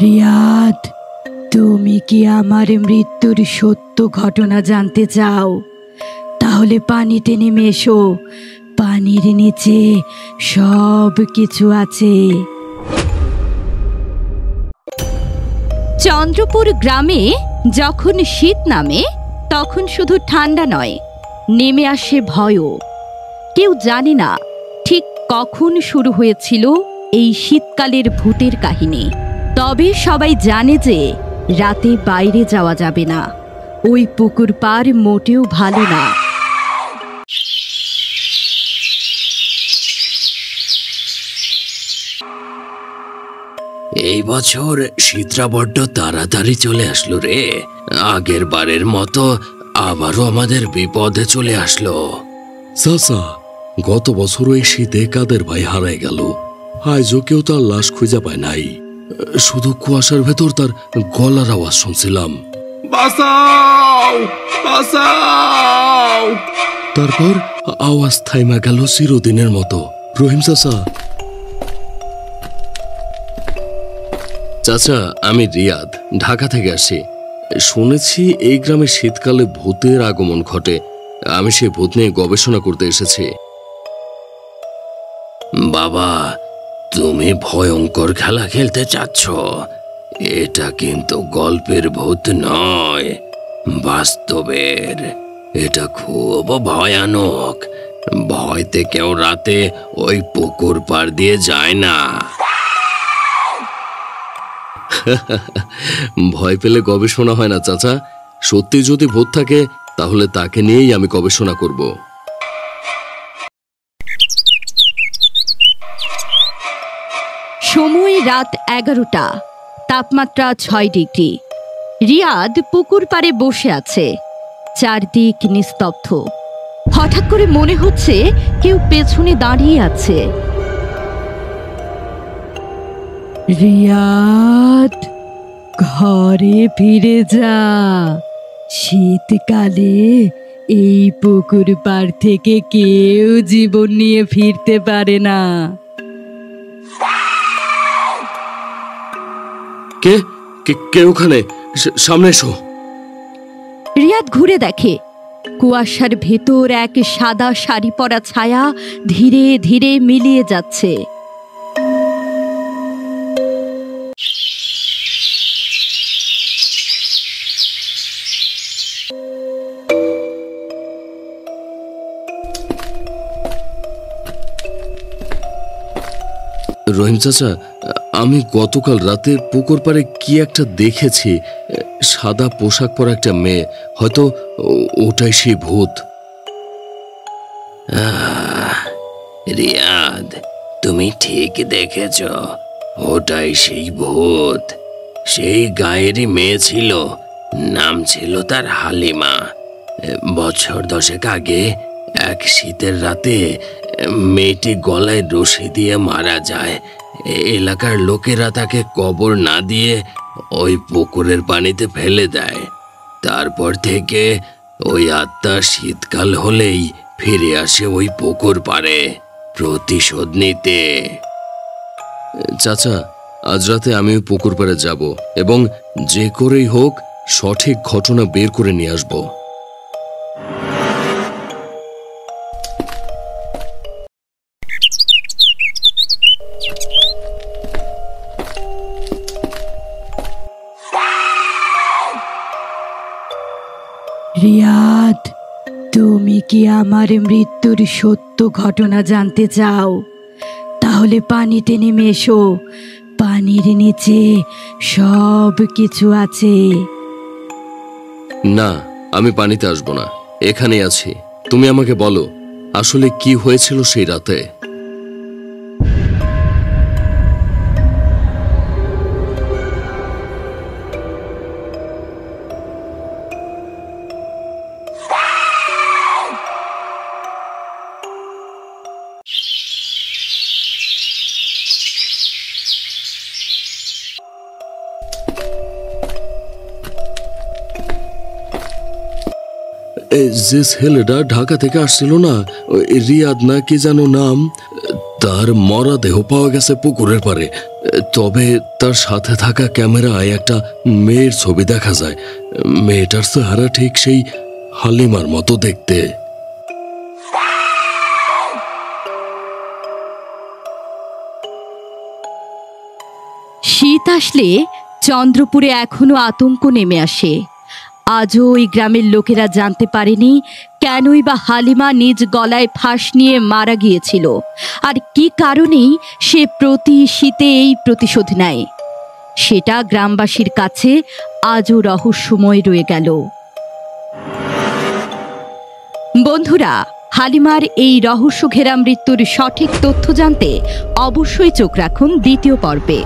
রিয়াদ, তুমি কি আমার মৃত্যুর সত্য ঘটনা জানতে চাও? তাহলে পানিতে নেমে এসো। পানির নিচে সব কিছু আছে। চন্দ্রপুর গ্রামে যখন শীত নামে তখন শুধু ঠান্ডা নয়, নেমে আসে ভয়ও। কেউ জানে না ঠিক কখন শুরু হয়েছিল এই শীতকালের ভূতের কাহিনী। তবে সবাই জানে যে রাতে বাইরে যাওয়া যাবে না। ওই পুকুর পাড় মোটেও ভালো না। এই বছর শীতটা বড্ড তাড়াতাড়ি চলে আসলো রে। আগের বারের মতো আবারও আমাদের বিপদে চলে আসলো। চাচা, গত বছর ওই শীতে কাদের ভাই হারাই গেল। আজও কেউ তার লাশ খুঁজে পায় নাই। শুধু কুয়াশার ভেতর তার গলার আওয়াজ শুনছিলাম, বাঁচাও বাঁচাও। তারপর আওয়াজ থাইমা গেল চিরদিনের মতো। রহিম চাচা। চাচা, আমি রিয়াদ, ঢাকা থেকে আসি। শুনেছি এই গ্রামে শীতকালে ভূতের আগমন ঘটে। আমি সেই ভূত নিয়ে গবেষণা করতে এসেছি। বাবা, তুমি ভয়ঙ্কর খেলা খেলতে চাচ্ছ? এটা কিন্তু গল্পের ভূত নয়, বাস্তবের। এটা খুব ভয়ানক। ভয়তে কেউ রাতে ওই পুকুর পাড় দিয়ে যায় না। ভয় পেলে গবেষণা হয় না চাচা। সত্যি যদি ভূত থাকে তাহলে তাকে নিয়েই আমি গবেষণা করব। সময় রাত 11টা, তাপমাত্রা 6 ডিগ্রি। রিয়াদ পুকুর পাড়ে বসে আছে, চারদিক নিস্তব্ধ। হঠাৎ করে মনে হচ্ছে কেউ পেছনে দাঁড়িয়ে আছে। রিয়াদ, ঘরে ফিরে যা। শীতকালে এই পুকুর পাড় থেকে কেউ জীবন নিয়ে ফিরতে পারে না। কে কে ওখানে? সামনে এসো। রিয়াদ ঘুরে দেখে কুয়াশার ভেতর এক সাদা শাড়ি পরা ছায়া ধীরে ধীরে মিলিয়ে যাচ্ছে। রহিম চাচা, আমি গতকাল রাতে পুকুর পাড়ে কি একটা দেখেছি। সাদা পোশাক পরা একটা মেয়ে। হয়তো ওটাই সেই ভূত। রিয়াদ, তুমি ঠিক দেখেছ, ওটাই সেই ভূত। সেই গায়েরই মেয়ে ছিল, নাম ছিল তার হালিমা। বছর 10 আগে এক শীতের রাতে মেয়েটি গলায় রশি দিয়ে মারা যায়। এলাকার লোকেরা তাকে কবর না দিয়ে ওই পুকুরের পানিতে ফেলে দেয়। তারপর থেকে ওই আত্মা শীতকাল হলেই ফিরে আসে ওই পুকুর পাড়ে প্রতিশোধ নিতে। চাচা, আজ রাতে আমি ওই পুকুর পাড়ে যাব এবং যে করেই হোক সঠিক ঘটনা বের করে নিয়ে আসবো। রিয়াদ, তুমি কি আমার মৃত্যুর সত্য ঘটনা জানতে চাও? তাহলে পানিতে নেমে এসো। পানির নিচে সব কিছু আছে। না, আমি পানিতে আসবো না, এখানেই আছি। তুমি আমাকে বলো, আসলে কি হয়েছিল সেই রাতে? যে ছেলেটা ঢাকা থেকে আসছিল না, রিয়াদ না কি যেন নাম, তার মরা দেহ পাওয়া গেছে পুকুরের পাড়ে। তবে তার সাথে থাকা ক্যামেরায় একটা মেয়ের ছবি দেখা যায়। মেয়েটার চেহারা ঠিক সেই হালিমার মতো দেখতে। শীত আসলে চন্দ্রপুরে এখনো আতঙ্ক নেমে আসে। আজও ওই গ্রামের লোকেরা জানতে পারেনি কেনই বা হালিমা নিজ গলায় ফাঁস নিয়ে মারা গিয়েছিল, আর কি কারণেই সে প্রতি শীতে এই প্রতিশোধ নেয়। সেটা গ্রামবাসীর কাছে আজও রহস্যময় রয়ে গেল। বন্ধুরা, হালিমার এই রহস্য ঘেরা মৃত্যুর সঠিক তথ্য জানতে অবশ্যই চোখ রাখুন দ্বিতীয় পর্বে।